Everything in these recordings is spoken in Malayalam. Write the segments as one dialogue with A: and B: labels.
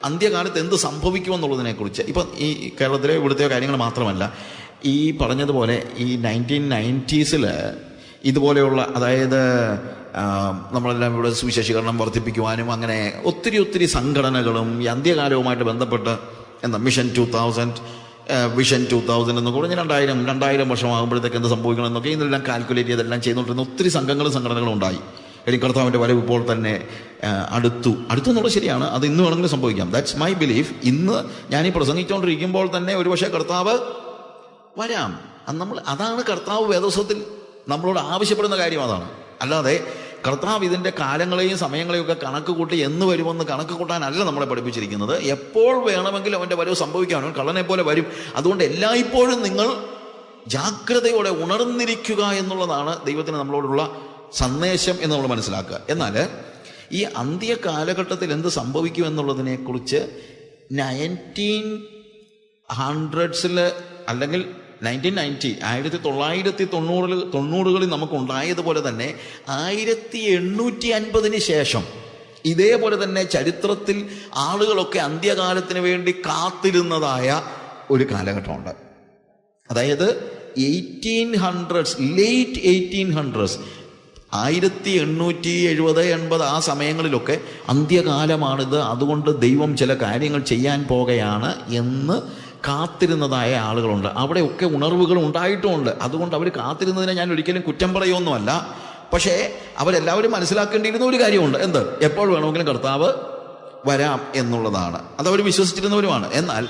A: അന്ത്യകാലത്ത് എന്ത് സംഭവിക്കുമെന്നുള്ളതിനെക്കുറിച്ച് ഇപ്പം ഈ കേരളത്തിലെ ഇവിടുത്തെ കാര്യങ്ങൾ മാത്രമല്ല, ഈ പറഞ്ഞതുപോലെ ഈ 1990s ഇതുപോലെയുള്ള, അതായത് നമ്മളെല്ലാം ഇവിടെ സുവിശേഷീകരണം വർദ്ധിപ്പിക്കുവാനും അങ്ങനെ ഒത്തിരി സംഘടനകളും ഈ അന്ത്യകാലവുമായിട്ട് ബന്ധപ്പെട്ട് മിഷൻ 2000 വിഷൻ 2000 എന്ന് പറഞ്ഞ് 2000 വർഷമാകുമ്പോഴത്തേക്ക് എന്ത് സംഭവിക്കണം എന്നൊക്കെ ഇതെല്ലാം കാൽക്കുലേറ്റ് ചെയ്തെല്ലാം ചെയ്തുകൊണ്ടിരുന്ന ഒത്തിരി സംഘടനകളും ഉണ്ടായി. അല്ലെങ്കിൽ കർത്താവിൻ്റെ വരവ് ഇപ്പോൾ തന്നെ അടുത്തു എന്നുള്ളത് ശരിയാണ്, അത് ഇന്ന് വേണമെങ്കിലും സംഭവിക്കാം. That's my belief. ഇന്ന് ഞാനീ പ്രസംഗിച്ചുകൊണ്ടിരിക്കുമ്പോൾ തന്നെ ഒരുപക്ഷെ കർത്താവ് വരാം. അതാണ് കർത്താവ് വേദപുസ്തകത്തിൽ നമ്മളോട് ആവശ്യപ്പെടുന്ന കാര്യം. അതാണ്. അല്ലാതെ കർത്താവ് ഇതിൻ്റെ കാലങ്ങളെയും സമയങ്ങളെയും ഒക്കെ കണക്ക് കൂട്ടി എന്ന് വരുമെന്ന് കണക്ക് കൂട്ടാനല്ല നമ്മളെ പഠിപ്പിച്ചിരിക്കുന്നത്. എപ്പോൾ വേണമെങ്കിലും അവൻ്റെ വരവ് സംഭവിക്കാനും കള്ളനെ പോലെ വരും. അതുകൊണ്ട് എല്ലായ്പ്പോഴും നിങ്ങൾ ജാഗ്രതയോടെ ഉണർന്നിരിക്കുക എന്നുള്ളതാണ് ദൈവത്തിന് നമ്മളോടുള്ള സന്ദേശം എന്ന് നമ്മൾ മനസ്സിലാക്കുക. എന്നാൽ ഈ അന്ത്യ കാലഘട്ടത്തിൽ എന്ത് സംഭവിക്കും എന്നുള്ളതിനെക്കുറിച്ച് 1900s അല്ലെങ്കിൽ 1990 നമുക്കുണ്ടായതുപോലെ തന്നെ 1850 ശേഷം ഇതേപോലെ തന്നെ ചരിത്രത്തിൽ ആളുകളൊക്കെ അന്ത്യകാലത്തിന് വേണ്ടി കാത്തിരുന്നതായ ഒരു കാലഘട്ടമുണ്ട്. അതായത് 1800s, ലേറ്റ് 1800s, 1870-80 ആ സമയങ്ങളിലൊക്കെ അന്ത്യകാലമാണിത്, അതുകൊണ്ട് ദൈവം ചില കാര്യങ്ങൾ ചെയ്യാൻ പോകുകയാണ് എന്ന് കാത്തിരുന്നതായ ആളുകളുണ്ട്. അവിടെയൊക്കെ ഉണർവുകൾ ഉണ്ടായിട്ടുമുണ്ട്. അതുകൊണ്ട് അവർ കാത്തിരുന്നതിനെ ഞാൻ ഒരിക്കലും കുറ്റം പറയുമൊന്നുമല്ല. പക്ഷേ അവരെല്ലാവരും മനസ്സിലാക്കേണ്ടിയിരുന്ന ഒരു കാര്യമുണ്ട്. എന്ത്? എപ്പോൾ വേണമെങ്കിലും കർത്താവ് വരാം എന്നുള്ളതാണ്. അതവർ വിശ്വസിച്ചിരുന്നവരുമാണ്. എന്നാൽ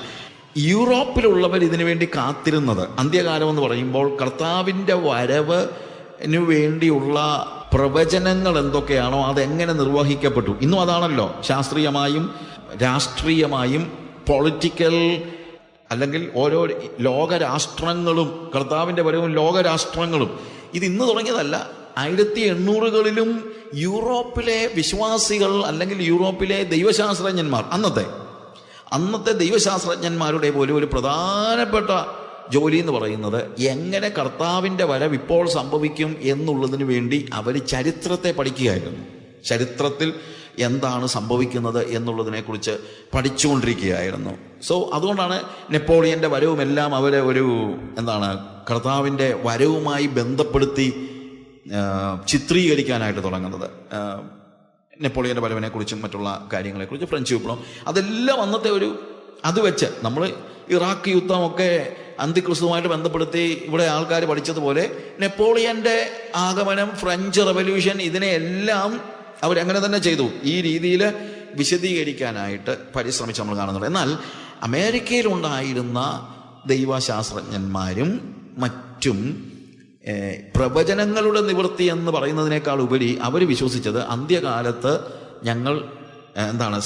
A: യൂറോപ്പിലുള്ളവർ ഇതിനു വേണ്ടി കാത്തിരുന്നത്, അന്ത്യകാലം എന്ന് പറയുമ്പോൾ കർത്താവിൻ്റെ വരവിനു വേണ്ടിയുള്ള പ്രവചനങ്ങൾ എന്തൊക്കെയാണോ അതെങ്ങനെ നിർവഹിക്കപ്പെട്ടു. ഇന്നും അതാണല്ലോ ശാസ്ത്രീയമായും രാഷ്ട്രീയമായും പൊളിറ്റിക്കൽ, അല്ലെങ്കിൽ ഓരോ ലോകരാഷ്ട്രങ്ങളും കർത്താവിൻ്റെ വരവും ലോകരാഷ്ട്രങ്ങളും ഇത് ഇന്ന് തുടങ്ങിയതല്ല. 1800കളിലും യൂറോപ്പിലെ വിശ്വാസികൾ അല്ലെങ്കിൽ യൂറോപ്പിലെ ദൈവശാസ്ത്രജ്ഞന്മാർ, അന്നത്തെ ദൈവശാസ്ത്രജ്ഞന്മാരുടെ പോലും ഒരു പ്രധാനപ്പെട്ട ജോലി എന്ന് പറയുന്നത് എങ്ങനെ കർത്താവിൻ്റെ വരവ് ഇപ്പോൾ സംഭവിക്കും എന്നുള്ളതിന് വേണ്ടി അവർ ചരിത്രത്തെ പഠിക്കുകയായിരുന്നു. ചരിത്രത്തിൽ എന്താണ് സംഭവിക്കുന്നത് എന്നുള്ളതിനെക്കുറിച്ച് പഠിച്ചുകൊണ്ടിരിക്കുകയായിരുന്നു. അതുകൊണ്ടാണ് നെപ്പോളിയൻ്റെ വരവുമെല്ലാം അവരെ ഒരു കർത്താവിൻ്റെ വരവുമായി ബന്ധപ്പെടുത്തി ചിത്രീകരിക്കാനായിട്ട് തുടങ്ങുന്നത്. നെപ്പോളിയൻ്റെ വരവിനെക്കുറിച്ചും മറ്റുള്ള കാര്യങ്ങളെക്കുറിച്ച്, ഫ്രഞ്ച് വിപ്ലവം, അതെല്ലാം അന്നത്തെ അത് വെച്ച് നമ്മൾ ഇറാഖ് യുദ്ധമൊക്കെ അന്തിക്രിസ്തുവുമായിട്ട് ബന്ധപ്പെടുത്തി ഇവിടെ ആൾക്കാർ പഠിച്ചതുപോലെ നെപ്പോളിയൻ്റെ ആഗമനം, ഫ്രഞ്ച് റവല്യൂഷൻ, ഇതിനെയെല്ലാം അവരങ്ങനെ തന്നെ ചെയ്തു. ഈ രീതിയിൽ വിശദീകരിക്കാനായിട്ട് പരിശ്രമിച്ച് നമ്മൾ കാണുന്നുണ്ട്. എന്നാൽ അമേരിക്കയിലുണ്ടായിരുന്ന ദൈവശാസ്ത്രജ്ഞന്മാരും മറ്റും പ്രവചനങ്ങളുടെ നിവൃത്തി എന്ന് പറയുന്നതിനേക്കാൾ ഉപരി അവർ വിശ്വസിച്ചത് അന്ത്യകാലത്ത് ഞങ്ങൾ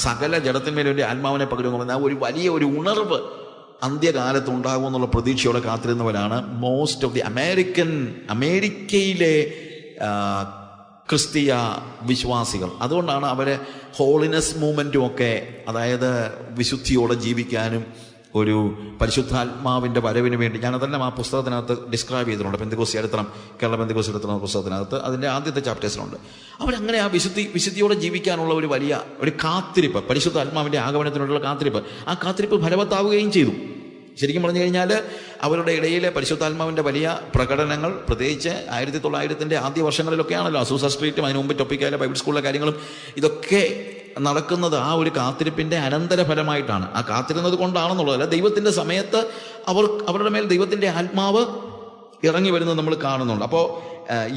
A: സകല ജഡത്തിന്മേൽ വേണ്ടി ആത്മാവിനെ പകരുമെന്ന ഒരു വലിയ ഉണർവ് അന്ത്യകാലത്ത് ഉണ്ടാകുമെന്നുള്ള പ്രതീക്ഷയോടെ കാത്തിരുന്നവരാണ് മോസ്റ്റ് ഓഫ് ദി അമേരിക്കയിലെ ക്രിസ്തീയ വിശ്വാസികൾ. അതുകൊണ്ടാണ് അവരെ ഹോളിനെസ് മൂവ്മെൻറ്റും ഒക്കെ, അതായത് വിശുദ്ധിയോടെ ജീവിക്കാനും ഒരു പരിശുദ്ധാത്മാവിൻ്റെ വരവിന് വേണ്ടി, ഞാനതെല്ലാം ആ പുസ്തകത്തിനകത്ത് ഡിസ്ക്രൈബ് ചെയ്തിട്ടുണ്ട്. പെന്തക്കോസ്ത് ചരിത്രം, കേരള പെന്തക്കോസ്ത് ചരിത്രം പുസ്തകത്തിനകത്ത് അതിൻ്റെ ആദ്യത്തെ ചാപ്റ്റേഴ്സിലുണ്ട്. അവരങ്ങനെ ആ വിശുദ്ധിയോടെ ജീവിക്കാനുള്ള ഒരു വലിയ കാത്തിരിപ്പ്, പരിശുദ്ധാത്മാവിൻ്റെ ആഗമനത്തിനുള്ള കാത്തിരിപ്പ്, ആ കാത്തിരിപ്പ് ഫലവത്താവുകയും ചെയ്തു. ശരിക്കും പറഞ്ഞു കഴിഞ്ഞാൽ അവരുടെ ഇടയിലെ പരിശുദ്ധാത്മാവിൻ്റെ വലിയ പ്രകടനങ്ങൾ, പ്രത്യേകിച്ച് 1900 ആദ്യ വർഷങ്ങളിലൊക്കെയാണല്ലോ അസൂസ സ്ട്രീറ്റും അതിന് മുമ്പ് ടൊപ്പിക്കായാലും ബൈബിൾ സ്കൂളിലെ കാര്യങ്ങളും ഇതൊക്കെ നടക്കുന്നത് ആ ഒരു കാത്തിരിപ്പിൻ്റെ അനന്തരഫലമായിട്ടാണ്. ആ കാത്തിരുന്നത് കൊണ്ടാണെന്നുള്ളതല്ല, ദൈവത്തിൻ്റെ സമയത്ത് അവരുടെ മേൽ ദൈവത്തിൻ്റെ ആത്മാവ് ഇറങ്ങി വരുന്നത് നമ്മൾ കാണുന്നുണ്ട്. അപ്പോൾ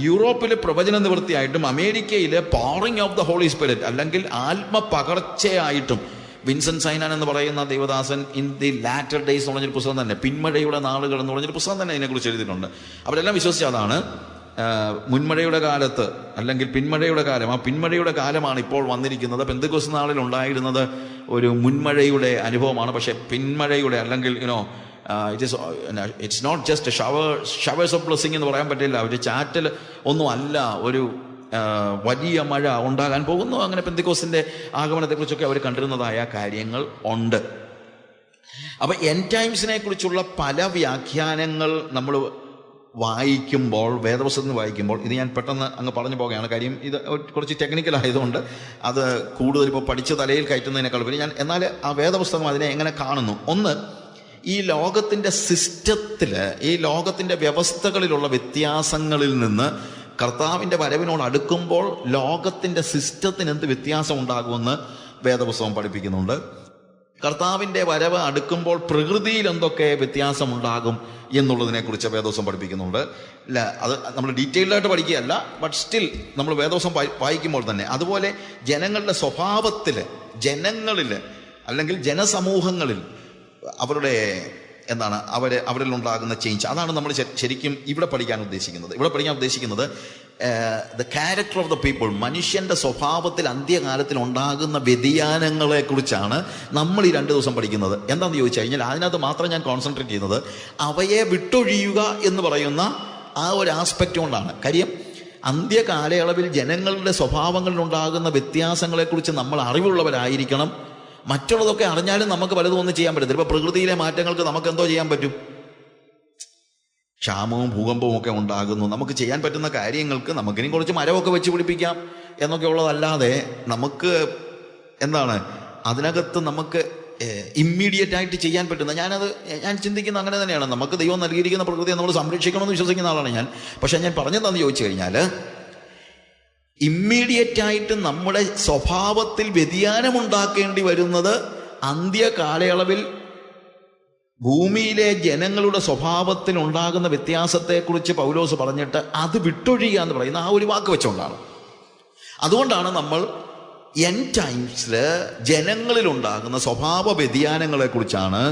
A: യൂറോപ്പിൽ പ്രവചന നിവൃത്തിയായിട്ടും അമേരിക്കയിൽ pouring of the Holy Spirit അല്ലെങ്കിൽ ആത്മപകർച്ചയായിട്ടും വിൻസെന്റ് സൈനാൻ എന്ന് പറയുന്ന ദൈവദാസൻ ഇൻ ദി ലാറ്റർ ഡേയ്സ് എന്ന് പറഞ്ഞൊരു പുസ്തകം തന്നെ, പിന്മഴയുടെ നാളുകൾ എന്ന് പറഞ്ഞൊരു പുസ്തകം തന്നെ ഇതിനെക്കുറിച്ച് എഴുതിയിട്ടുണ്ട്. അവരെല്ലാം വിശ്വസിച്ച അതാണ് മുൻമഴയുടെ കാലത്ത് അല്ലെങ്കിൽ പിന്മഴയുടെ കാലം. ആ പിന്മഴയുടെ കാലമാണ് ഇപ്പോൾ വന്നിരിക്കുന്നത്. പെന്തക്കോസ്ത് നാളിൽ ഉണ്ടായിരുന്നത് ഒരു മുൻമഴയുടെ അനുഭവമാണ്. പക്ഷേ പിന്മഴയുടെ അല്ലെങ്കിൽ it's not just showers of blessing എന്ന് പറയാൻ പറ്റില്ല. ഒരു ചാറ്റൽ ഒന്നും അല്ല, ഒരു വലിയ മഴ ഉണ്ടാകാൻ പോകുന്നു. അങ്ങനെ പെന്തക്കോസ്തിൻ്റെ ആഗമനത്തെക്കുറിച്ചൊക്കെ അവർ കണ്ടിരുന്നതായ കാര്യങ്ങൾ ഉണ്ട്. അപ്പം എൻഡ് ടൈംസിനെ കുറിച്ചുള്ള പല വ്യാഖ്യാനങ്ങൾ നമ്മൾ വായിക്കുമ്പോൾ, വേദപുസ്തകത്തിൽ വായിക്കുമ്പോൾ, ഇത് ഞാൻ പെട്ടെന്ന് അങ്ങ് പറഞ്ഞു പോകുകയാണ്, കാര്യം ഇത് കുറച്ച് ടെക്നിക്കൽ ആയതുകൊണ്ട് അത് കൂടുതൽ ഇപ്പോൾ പഠിച്ച് തലയിൽ കയറ്റുന്നതിനേക്കാൾ ഉപരി ഞാൻ എന്നാൽ ആ വേദപുസ്തകം അതിനെ എങ്ങനെ കാണുന്നു. ഒന്ന്, ഈ ലോകത്തിൻ്റെ സിസ്റ്റത്തിൽ, ഈ ലോകത്തിൻ്റെ വ്യവസ്ഥകളിലുള്ള വ്യത്യാസങ്ങളിൽ നിന്ന് കർത്താവിൻ്റെ വരവിനോട് അടുക്കുമ്പോൾ ലോകത്തിൻ്റെ സിസ്റ്റത്തിന് എന്ത് വ്യത്യാസം ഉണ്ടാകുമെന്ന് വേദപുസ്തകം പഠിപ്പിക്കുന്നുണ്ട്. കർത്താവിൻ്റെ വരവ് അടുക്കുമ്പോൾ പ്രകൃതിയിൽ എന്തൊക്കെ വ്യത്യാസമുണ്ടാകും എന്നുള്ളതിനെക്കുറിച്ച് വേദപുസ്തകം പഠിപ്പിക്കുന്നുണ്ട്. അല്ല, അത് നമ്മൾ ഡീറ്റെയിൽഡായിട്ട് പഠിക്കുകയല്ല, ബട്ട് സ്റ്റിൽ നമ്മൾ വേദപുസ്തകം വായിക്കുമ്പോൾ തന്നെ അതുപോലെ ജനങ്ങളുടെ സ്വഭാവത്തിൽ, ജനങ്ങളിൽ അല്ലെങ്കിൽ ജനസമൂഹങ്ങളിൽ അവരുടെ അവരിലുണ്ടാകുന്ന ചേഞ്ച്, അതാണ് നമ്മൾ ശരിക്കും ഇവിടെ പഠിക്കാൻ ഉദ്ദേശിക്കുന്നത്. The character of the people, മനുഷ്യൻ്റെ സ്വഭാവത്തിൽ അന്ത്യകാലത്തിൽ ഉണ്ടാകുന്ന വ്യതിയാനങ്ങളെ കുറിച്ചാണ് നമ്മൾ ഈ 2 ദിവസം പഠിക്കുന്നത്. എന്താണെന്ന് ചോദിച്ചു കഴിഞ്ഞാൽ അതിനകത്ത് മാത്രം ഞാൻ കോൺസെൻട്രേറ്റ് ചെയ്യുന്നത് അവയെ വിട്ടൊഴിയുക എന്ന് പറയുന്ന ആ ഒരു ആസ്പെക്റ്റ് കൊണ്ടാണ്. കാര്യം അന്ത്യകാലയളവിൽ ജനങ്ങളുടെ സ്വഭാവങ്ങളിലുണ്ടാകുന്ന വ്യത്യാസങ്ങളെക്കുറിച്ച് നമ്മൾ അറിവുള്ളവരായിരിക്കണം. മറ്റുള്ളതൊക്കെ അറിഞ്ഞാലും നമുക്ക് പലതും ഒന്നും ചെയ്യാൻ പറ്റത്തില്ല. ഇപ്പോൾ പ്രകൃതിയിലെ മാറ്റങ്ങൾക്ക് നമുക്ക് എന്തോ ചെയ്യാൻ പറ്റും? ക്ഷാമവും ഭൂകമ്പവും ഒക്കെ ഉണ്ടാകുന്നു. നമുക്ക് ചെയ്യാൻ പറ്റുന്ന കാര്യങ്ങൾക്ക് നമുക്കിനി കുറച്ച് മരമൊക്കെ വെച്ച് പിടിപ്പിക്കാം എന്നൊക്കെ ഉള്ളതല്ലാതെ നമുക്ക് അതിനകത്ത് നമുക്ക് ഇമ്മീഡിയറ്റ് ആയിട്ട് ചെയ്യാൻ പറ്റുന്ന, ഞാൻ ചിന്തിക്കുന്ന അങ്ങനെ തന്നെയാണ്. നമുക്ക് ദൈവം നൽകിയിരിക്കുന്ന പ്രകൃതിയെ നമ്മൾ സംരക്ഷിക്കണമെന്ന് വിശ്വസിക്കുന്ന ആളാണ് ഞാൻ. പക്ഷെ ഞാൻ പറഞ്ഞതെന്ന് ചോദിച്ചു കഴിഞ്ഞാൽ, ഇമ്മീഡിയറ്റ് ആയിട്ട് നമ്മുടെ സ്വഭാവത്തിൽ വ്യതിയാനമുണ്ടാക്കേണ്ടി വരുന്നത് അന്ത്യകാലയളവിൽ ഭൂമിയിലെ ജനങ്ങളുടെ സ്വഭാവത്തിൽ ഉണ്ടാകുന്ന വ്യത്യാസത്തെക്കുറിച്ച് പൗലോസ് പറഞ്ഞിട്ട് അത് വിട്ടൊഴിയുക എന്ന് പറയുന്ന ആ ഒരു വാക്ക് വെച്ചുകൊണ്ടാണ്. അതുകൊണ്ടാണ് നമ്മൾ എൻഡ് ടൈംസിൽ ജനങ്ങളിലുണ്ടാകുന്ന സ്വഭാവ വ്യതിയാനങ്ങളെക്കുറിച്ചാണ്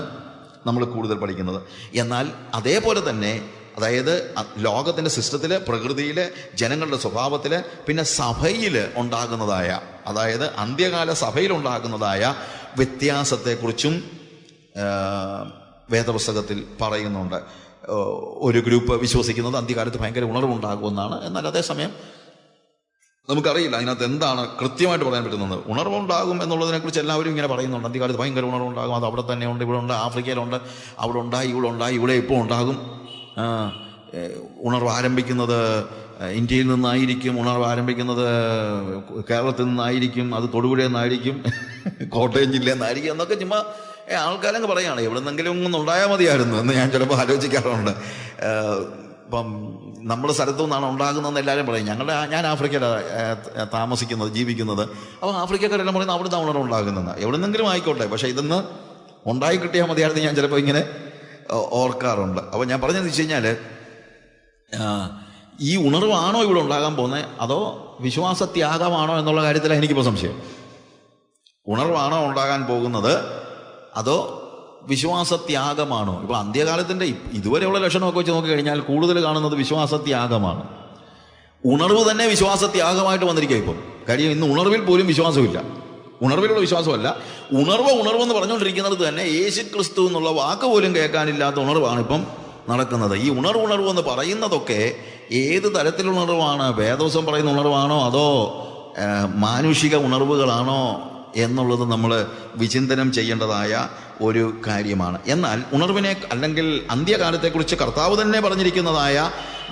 A: നമ്മൾ കൂടുതൽ പഠിക്കുന്നത്. എന്നാൽ അതേപോലെ തന്നെ, അതായത് ലോകത്തിൻ്റെ സിസ്റ്റത്തിൽ, പ്രകൃതിയിൽ, ജനങ്ങളുടെ സ്വഭാവത്തിൽ, പിന്നെ സഭയിൽ ഉണ്ടാകുന്നതായ, അതായത് അന്ത്യകാല സഭയിൽ ഉണ്ടാകുന്നതായ വ്യത്യാസത്തെക്കുറിച്ചും വേദപുസ്തകത്തിൽ പറയുന്നുണ്ട്. ഒരു ഗ്രൂപ്പ് വിശ്വസിക്കുന്നത് അന്ത്യകാലത്ത് ഭയങ്കര ഉണർവുണ്ടാകുമെന്നാണ്. എന്നാൽ അതേസമയം നമുക്കറിയില്ല അതിനകത്ത് എന്താണ് കൃത്യമായിട്ട് പറയാൻ പറ്റുന്നത്. ഉണർവുണ്ടാകും എന്നുള്ളതിനെക്കുറിച്ച് എല്ലാവരും ഇങ്ങനെ പറയുന്നുണ്ട്. അന്ത്യകാലത്ത് ഭയങ്കര ഉണർവുണ്ടാകും, അത് അവിടെ തന്നെ ഉണ്ട്, ഇവിടെ ഉണ്ട്, ആഫ്രിക്കയിലുണ്ട്, അവിടെ ഉണ്ടായി, ഇവിടെ ഇപ്പോൾ ഉണ്ടാകും. ഉണർവ് ആരംഭിക്കുന്നത് ഇന്ത്യയിൽ നിന്നായിരിക്കും, ഉണർവ് ആരംഭിക്കുന്നത് കേരളത്തിൽ നിന്നായിരിക്കും, അത് തൊടുപുഴയിൽ നിന്നായിരിക്കും, കോട്ടയം ജില്ലയിൽ നിന്നായിരിക്കും എന്നൊക്കെ ചുമ്മാ ആൾക്കാരങ്ങ് പറയുകയാണ്. എവിടെ നിന്നെങ്കിലും ഒന്നുണ്ടായാൽ മതിയായിരുന്നു എന്ന് ഞാൻ ചിലപ്പോൾ ആലോചിക്കാറുണ്ട്. ഇപ്പം നമ്മുടെ സ്ഥലത്തു നിന്നാണ് ഉണ്ടാകുന്നതെന്ന് എല്ലാവരും പറയും. ഞാൻ ആഫ്രിക്കയിലാണ് താമസിക്കുന്നത്, ജീവിക്കുന്നത്. അപ്പോൾ ആഫ്രിക്കക്കാരെല്ലാം പറയുന്നത് അവിടെ നിന്നാണ് ഉണർവ് ഉണ്ടാകുന്നതെന്ന്. എവിടെ നിന്നെങ്കിലും ആയിക്കോട്ടെ, പക്ഷേ ഇതൊന്ന് ഉണ്ടായി കിട്ടിയാൽ മതിയായിരുന്നു ഞാൻ ചിലപ്പോൾ ഇങ്ങനെ ഓർക്കാറുണ്ട്. അപ്പോൾ ഞാൻ പറഞ്ഞതെന്ന് വെച്ച് കഴിഞ്ഞാൽ, ഈ ഉണർവാണോ ഇവിടെ ഉണ്ടാകാൻ പോകുന്നത്, അതോ വിശ്വാസത്യാഗമാണോ എന്നുള്ള കാര്യത്തിലാണ് എനിക്കിപ്പോൾ സംശയം. ഉണർവാണോ ഉണ്ടാകാൻ പോകുന്നത്, അതോ വിശ്വാസത്യാഗമാണോ? ഇപ്പോൾ അന്ത്യകാലത്തിൻ്റെ ഇതുവരെയുള്ള ലക്ഷണമൊക്കെ വെച്ച് നോക്കിക്കഴിഞ്ഞാൽ കൂടുതൽ കാണുന്നത് വിശ്വാസത്യാഗമാണ്. ഉണർവ് തന്നെ വിശ്വാസത്യാഗമായിട്ട് വന്നിരിക്കുക ഇപ്പം. കാര്യം ഇന്ന് ഉണർവിൽ പോലും വിശ്വാസമില്ല, ഉണർവിലുള്ള വിശ്വാസമല്ല. ഉണർവെന്ന് പറഞ്ഞുകൊണ്ടിരിക്കുന്നത് തന്നെ യേശു ക്രിസ്തു എന്നുള്ള വാക്ക് പോലും കേൾക്കാനില്ലാത്ത ഉണർവാണ് ഇപ്പം നടക്കുന്നത്. ഈ ഉണർവ് എന്ന് പറയുന്നതൊക്കെ ഏത് തരത്തിലുള്ള ഉണർവാണ്? വേദവസം പറയുന്ന ഉണർവാണോ, അതോ മാനുഷിക ഉണർവുകളാണോ എന്നുള്ളത് നമ്മൾ വിചിന്തനം ചെയ്യേണ്ടതായ ഒരു കാര്യമാണ്. എന്നാൽ ഉണർവിനെ അല്ലെങ്കിൽ അന്ത്യകാലത്തെക്കുറിച്ച് കർത്താവ് തന്നെ പറഞ്ഞിരിക്കുന്നതായ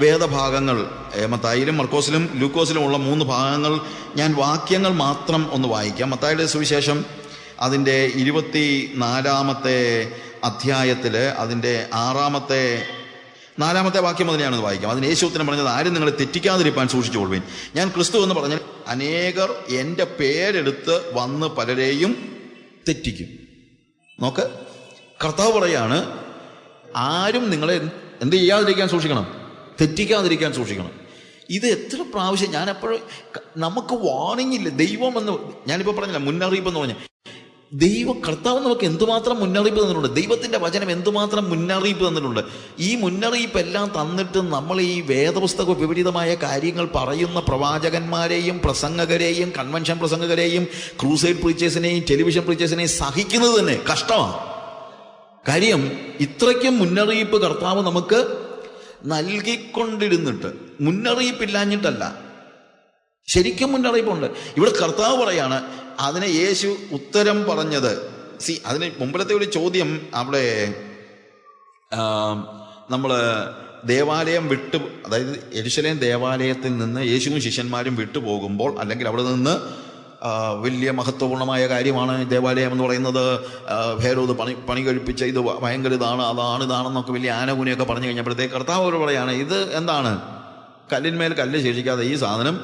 A: വേദഭാഗങ്ങൾ മത്തായിലും മർക്കോസിലും ലൂക്കോസിലും ഉള്ള 3 ഭാഗങ്ങൾ ഞാൻ വാക്യങ്ങൾ മാത്രം ഒന്ന് വായിക്കാം. മത്തായിയുടെ സുവിശേഷം അതിൻ്റെ 24-ാമത്തെ അധ്യായത്തിൽ അതിൻ്റെ 4-ാമത്തെ വാക്യം മുതൽ ഞാനത് വായിക്കാം. അതിന് യേശു ഉത്തരം പറഞ്ഞത്, ആരും നിങ്ങളെ തെറ്റിക്കാതിരിക്കാൻ സൂക്ഷിച്ചുകൊള്ളുവിൻ. ഞാൻ ക്രിസ്തു എന്ന് പറഞ്ഞാൽ അനേകർ എൻ്റെ പേരെടുത്ത് വന്ന് പലരെയും തെറ്റിക്കും. നോക്ക്, കർത്താവ് പറയാണ്, ആരും നിങ്ങളെ എന്ത് ചെയ്യാതിരിക്കാൻ സൂക്ഷിക്കണം? തെറ്റിക്കാതിരിക്കാൻ സൂക്ഷിക്കണം. ഇത് എത്ര പ്രാവശ്യം ഞാൻ എപ്പോഴും, നമുക്ക് വാർണിംഗ് ഇല്ല. ദൈവം എന്ന് ഞാനിപ്പോൾ പറഞ്ഞില്ല, മുന്നറിയിപ്പ് എന്ന് പറഞ്ഞാൽ കർത്താവ് നമുക്ക് എന്തുമാത്രം മുന്നറിയിപ്പ് തന്നിട്ടുണ്ട്. ദൈവത്തിൻ്റെ വചനം എന്തുമാത്രം മുന്നറിയിപ്പ് തന്നിട്ടുണ്ട്. ഈ മുന്നറിയിപ്പ് എല്ലാം തന്നിട്ട് നമ്മൾ ഈ വേദപുസ്തക വിപരീതമായ കാര്യങ്ങൾ പറയുന്ന പ്രവാചകന്മാരെയും പ്രസംഗകരെയും കൺവെൻഷൻ പ്രസംഗകരെയും ക്രൂസൈഡ് പ്രീച്ചേഴ്സിനെയും ടെലിവിഷൻ പ്രീച്ചേഴ്സിനെയും സഹിക്കുന്നത് തന്നെ കഷ്ടമാണ്. കാര്യം ഇത്രയ്ക്കും മുന്നറിയിപ്പ് കർത്താവ് നമുക്ക് നൽകിക്കൊണ്ടിരുന്നിട്ട്, മുന്നറിയിപ്പില്ലാഞ്ഞിട്ടല്ല, ശരിക്കും മുന്നറിയിപ്പുണ്ട്. ഇവിടെ കർത്താവ് പറയാണ്, അതിനെ യേശു ഉത്തരം പറഞ്ഞത്. അതിന് മുമ്പിലത്തെ ഒരു ചോദ്യം അവിടെ നമ്മൾ ദേവാലയം വിട്ടു, അതായത് യെരുശലേം ദേവാലയത്തിൽ നിന്ന് യേശുവും ശിഷ്യന്മാരും വിട്ടുപോകുമ്പോൾ, അല്ലെങ്കിൽ അവിടെ നിന്ന് വലിയ മഹത്വപൂർണ്ണമായ കാര്യമാണ് ദേവാലയം എന്ന് പറയുന്നത്, ഹേരോദ് പണി കഴിപ്പിച്ച ഇത് ഭയങ്കര ഇതാണെന്നൊക്കെ വലിയ ആനകൂനിയൊക്കെ പറഞ്ഞു കഴിഞ്ഞപ്പോഴത്തേക്ക് കർത്താവ് അവർ പറയാണ്, ഇത് എന്താണ്, കല്ലിന്മേൽ കല്ല് ശേഷിക്കാതെ ഈ സാധനം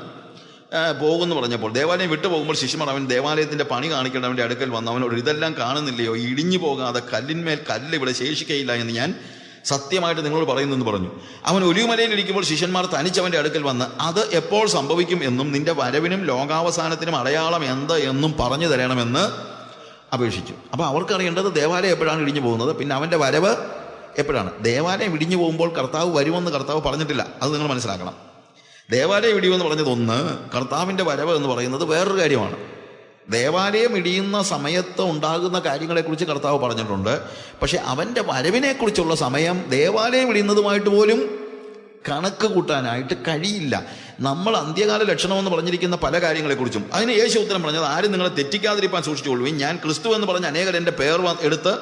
A: പോകുമെന്ന് പറഞ്ഞപ്പോൾ, ദേവാലയം വിട്ടു പോകുമ്പോൾ ശിഷ്യന്മാർ അവൻ ദേവാലയത്തിൻ്റെ പണി കാണിക്കേണ്ടവൻ്റെ അടുക്കൽ വന്ന് അവനോട്, ഇതെല്ലാം കാണുന്നില്ലയോ, ഇടിഞ്ഞു പോകാതെ കല്ലിന്മേൽ കല്ല് ഇവിടെ ശേഷിക്കയില്ല എന്ന് ഞാൻ സത്യമായിട്ട് നിങ്ങളോട് പറയുന്നെന്ന് പറഞ്ഞു. അവൻ ഒലിവുമലയിൽ ഇരിക്കുമ്പോൾ ശിഷ്യന്മാർ തനിച്ചവൻ്റെ അടുക്കൽ വന്ന്, അത് എപ്പോൾ സംഭവിക്കും എന്നും നിന്റെ വരവിനും ലോകാവസാനത്തിനും അടയാളം എന്ത് എന്നും പറഞ്ഞു തരണമെന്ന് അപേക്ഷിച്ചു. അപ്പോൾ അവർക്കറിയേണ്ടത് ദേവാലയം എപ്പോഴാണ് ഇടിഞ്ഞു പോകുന്നത്, പിന്നെ അവൻ്റെ വരവ് എപ്പോഴാണ്. ദേവാലയം ഇടിഞ്ഞു പോകുമ്പോൾ കർത്താവ് വരുമെന്ന് കർത്താവ് പറഞ്ഞിട്ടില്ല, അത് നിങ്ങൾ മനസ്സിലാക്കണം. ദേവാലയം ഇടിയുമെന്ന് പറഞ്ഞതൊന്ന്, കർത്താവിൻ്റെ വരവ് എന്ന് പറയുന്നത് വേറൊരു കാര്യമാണ്. ദേവാലയം ഇടിയുന്ന സമയത്ത് ഉണ്ടാകുന്ന കാര്യങ്ങളെക്കുറിച്ച് കർത്താവ് പറഞ്ഞിട്ടുണ്ട്. പക്ഷെ അവൻ്റെ വരവിനെക്കുറിച്ചുള്ള സമയം ദേവാലയം ഇടിയുന്നതുമായിട്ട് പോലും കണക്ക് കൂട്ടാനായിട്ട് കഴിയില്ല. നമ്മൾ അന്ത്യകാല ലക്ഷണമെന്ന് പറഞ്ഞിരിക്കുന്ന പല കാര്യങ്ങളെക്കുറിച്ചും അതിന് യേശു ഉത്തരം പറഞ്ഞത്, ആരും നിങ്ങളെ തെറ്റിക്കാതിരിക്കാൻ സൂക്ഷിച്ചുകൊള്ളുകയും, ഞാൻ ക്രിസ്തു എന്ന് പറഞ്ഞ് അനേകർ എൻ്റെ പേർ എടുത്ത്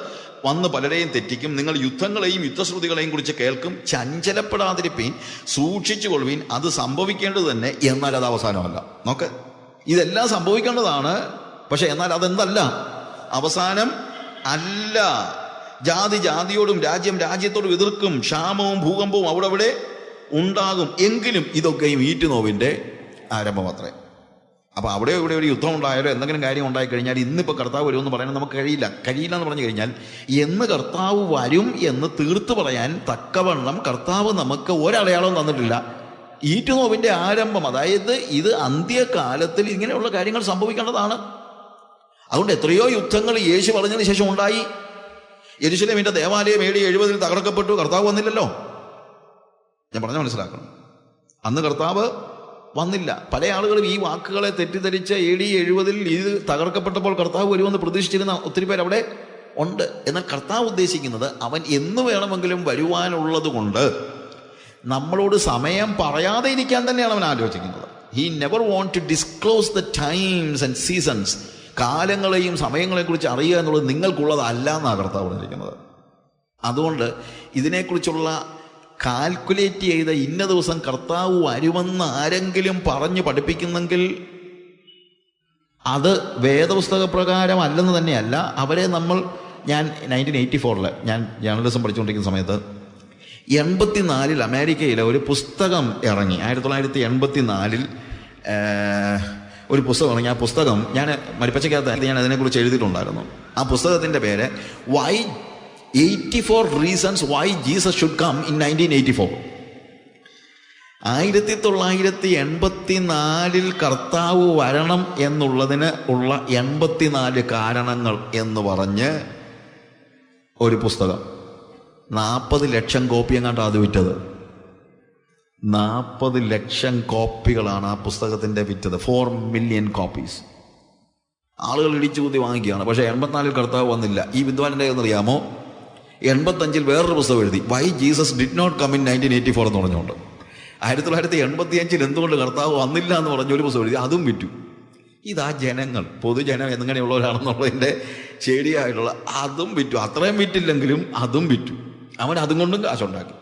A: വന്ന് പലരെയും തെറ്റിക്കും. നിങ്ങൾ യുദ്ധങ്ങളെയും യുദ്ധശ്രുതികളെയും കുറിച്ച് കേൾക്കും, ചഞ്ചലപ്പെടാതിരിപ്പീൻ, സൂക്ഷിച്ചു കൊള്ളുവീൻ, അത് സംഭവിക്കേണ്ടത് തന്നെ, എന്നാൽ അത് അവസാനമല്ല. നോക്ക്, ഇതെല്ലാം സംഭവിക്കേണ്ടതാണ്, പക്ഷെ എന്നാൽ അതെന്തല്ല, അവസാനം അല്ല. ജാതി ജാതിയോടും രാജ്യം രാജ്യത്തോടും എതിർക്കും, ക്ഷാമവും ഭൂകമ്പവും അവിടെ ഉണ്ടാകും, എങ്കിലും ഇതൊക്കെയും ഈറ്റുനോവിൻ്റെ ആരംഭമത്രേ. അപ്പോൾ അവിടെ ഇവിടെ ഒരു യുദ്ധം ഉണ്ടായാലോ എന്തെങ്കിലും കാര്യം ഉണ്ടായിക്കഴിഞ്ഞാൽ ഇന്നിപ്പോൾ കർത്താവ് വരുമെന്ന് പറയാൻ നമുക്ക് കഴിയില്ല എന്ന് പറഞ്ഞു കഴിഞ്ഞാൽ, എന്ന് കർത്താവ് വരും എന്ന് തീർത്ത് പറയാൻ തക്കവണ്ണം കർത്താവ് നമുക്ക് ഒരടയാളവും തന്നിട്ടില്ല. ഈറ്റുനോവിൻ്റെ ആരംഭം, അതായത് ഇത് അന്ത്യകാലത്തിൽ ഇങ്ങനെയുള്ള കാര്യങ്ങൾ സംഭവിക്കേണ്ടതാണ്. അതുകൊണ്ട് എത്രയോ യുദ്ധങ്ങൾ യേശു പറഞ്ഞതിന് ശേഷം ഉണ്ടായി. യെരുശലേമിൻ്റെ ദേവാലയം AD 70 തകർക്കപ്പെട്ടു, കർത്താവ് വന്നില്ലല്ലോ. ഞാൻ പറഞ്ഞ മനസ്സിലാക്കണം, അന്ന് കർത്താവ് വന്നില്ല. പല ആളുകളും ഈ വാക്കുകളെ തെറ്റിദ്ധരിച്ച് AD 70 ഇത് തകർക്കപ്പെട്ടപ്പോൾ കർത്താവ് വരുമെന്ന് പ്രതീക്ഷിച്ചിരുന്ന ഒത്തിരി പേർ അവിടെ ഉണ്ട്. എന്നാൽ കർത്താവ് ഉദ്ദേശിക്കുന്നത് അവൻ എന്ന് വേണമെങ്കിലും വരുവാനുള്ളത് കൊണ്ട് നമ്മളോട് സമയം പറയാതെ ഇരിക്കാൻ തന്നെയാണ് അവൻ ആലോചിക്കുന്നത്. He never want to disclose the times and seasons. കാലങ്ങളെയും സമയങ്ങളെക്കുറിച്ച് അറിയുക എന്നുള്ളത് നിങ്ങൾക്കുള്ളതല്ല എന്നാണ് കർത്താവ് പറഞ്ഞിരിക്കുന്നത്. അതുകൊണ്ട് ഇതിനെക്കുറിച്ചുള്ള കാൽക്കുലേറ്റ് ചെയ്ത ഇന്ന ദിവസം കർത്താവ് വരുമെന്ന് ആരെങ്കിലും പറഞ്ഞ് പഠിപ്പിക്കുന്നെങ്കിൽ അത് വേദപുസ്തക പ്രകാരം അല്ലെന്ന് തന്നെയല്ല. അവരെ ഞാൻ 1984 ഞാൻ ജേർണലിസം പഠിച്ചുകൊണ്ടിരിക്കുന്ന സമയത്ത് 84 അമേരിക്കയിൽ ഒരു പുസ്തകം ഇറങ്ങി. 1984 ഒരു പുസ്തകം ഇറങ്ങി. ആ പുസ്തകം ഞാൻ മരിപ്പച്ചക്കകത്ത് ഞാൻ അതിനെക്കുറിച്ച് എഴുതിയിട്ടുണ്ടായിരുന്നു. ആ പുസ്തകത്തിൻ്റെ പേര് 84 Reasons Why Jesus Should Come in 1984. 1984 കർത്താവ് വരണം എന്നുള്ളതിന് ഉള്ള 84 കാരണങ്ങൾ എന്ന് പറഞ്ഞ് ഒരു പുസ്തകം. 40 ലക്ഷം കോപ്പി എങ്ങാണ്ട് അത് വിറ്റത്. 40 ലക്ഷം കോപ്പികളാണ് ആ പുസ്തകത്തിൻ്റെ വിറ്റത്. 4 മില്യൺ കോപ്പീസ്. ആളുകൾ ഇടിച്ചു കൂതി വാങ്ങിക്കുകയാണ്. പക്ഷേ 84 കർത്താവ് വന്നില്ല. ഈ വിദ്വാൻ്റെ എന്നറിയാമോ, 85 വേറൊരു പുസ്തകം എഴുതി, why Jesus did not come in 1984 എന്ന് പറഞ്ഞുകൊണ്ട്. 1985 എന്തുകൊണ്ട് കർത്താവ് വന്നില്ല എന്ന് പറഞ്ഞൊരു പുസ്തകം എഴുതി, അതും വിറ്റു. ഇതാ ജനങ്ങൾ, പൊതുജനം എങ്ങനെയുള്ളവരാണെന്നുള്ളതിൻ്റെ ശരിയായിട്ടുള്ള അതും വിറ്റു. അത്രയും വിറ്റില്ലെങ്കിലും അതും വിറ്റു. അവൻ അതും കൊണ്ടും കാശുണ്ടാക്കി.